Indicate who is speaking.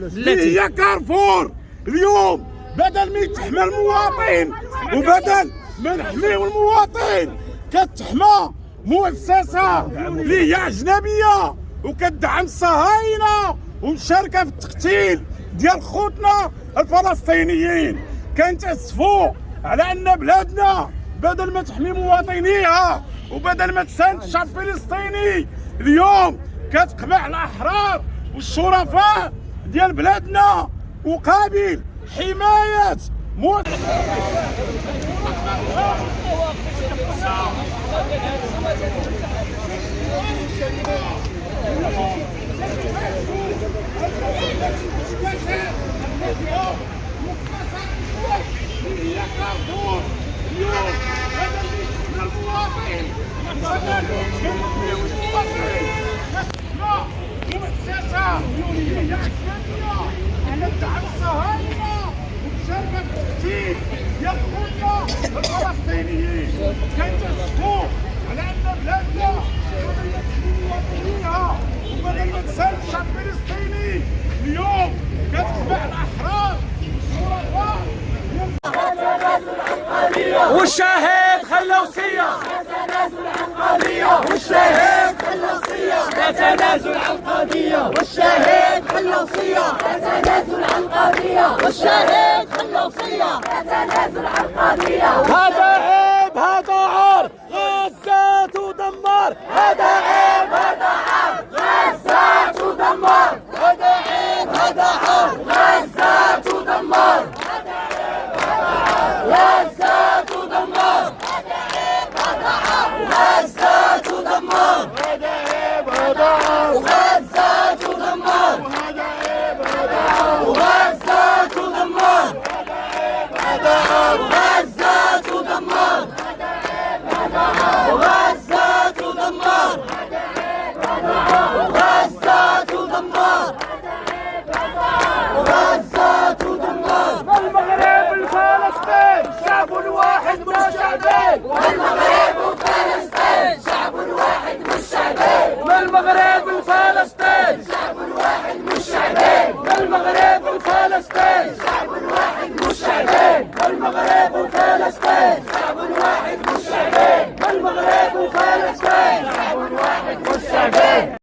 Speaker 1: اللي هي كارفور. اليوم بدل ما يتحمى المواطن وبدل ما نحميو المواطن كتحمى مؤسسه اللي هي اجنبيه وكتدعم الصهاينه ومشاركه في التقتيل ديال خوتنا الفلسطينيين. كنتاسفوا على ان بلادنا بدل ما تحمي مواطنيها وبدل ما تساند الشعب الفلسطيني اليوم كتقمع الاحرار والشرفاء ديال بلادنا وقابل حمايه الفلسطينيين. كنتاسفوا على ان بلادنا وبدل ما تساند الشعب الفلسطيني اليوم كتقمع الاحرار
Speaker 2: والشهيد خلى وصية
Speaker 3: تنازل عن قضية
Speaker 2: والشهيد خلى وصية
Speaker 3: لا تنازل عن قضية
Speaker 2: والشهيد خلى وصية
Speaker 3: لا تنازل عن قضية
Speaker 2: والشهيد خلى وصية
Speaker 3: لا تنازل عن قضية
Speaker 2: هذا عيب هذا عار غزة تدمر هذا عيب هذا عار
Speaker 3: غزة تدمر
Speaker 2: هذا عيب هذا عار
Speaker 3: غزة تدمر
Speaker 2: غزة تدمر
Speaker 3: غزة تدمر
Speaker 2: هذا عيب هذا عار
Speaker 3: غزة تدمر غزة تدمر
Speaker 2: هذا عار
Speaker 3: غزة تدمر غزة تدمر غزة تدمر غزة تدمر
Speaker 2: المغرب الفلسطين شعب واحد مش شعبين
Speaker 3: والمغرب وفلسطين شعب واحد مش شعبين
Speaker 2: المغرب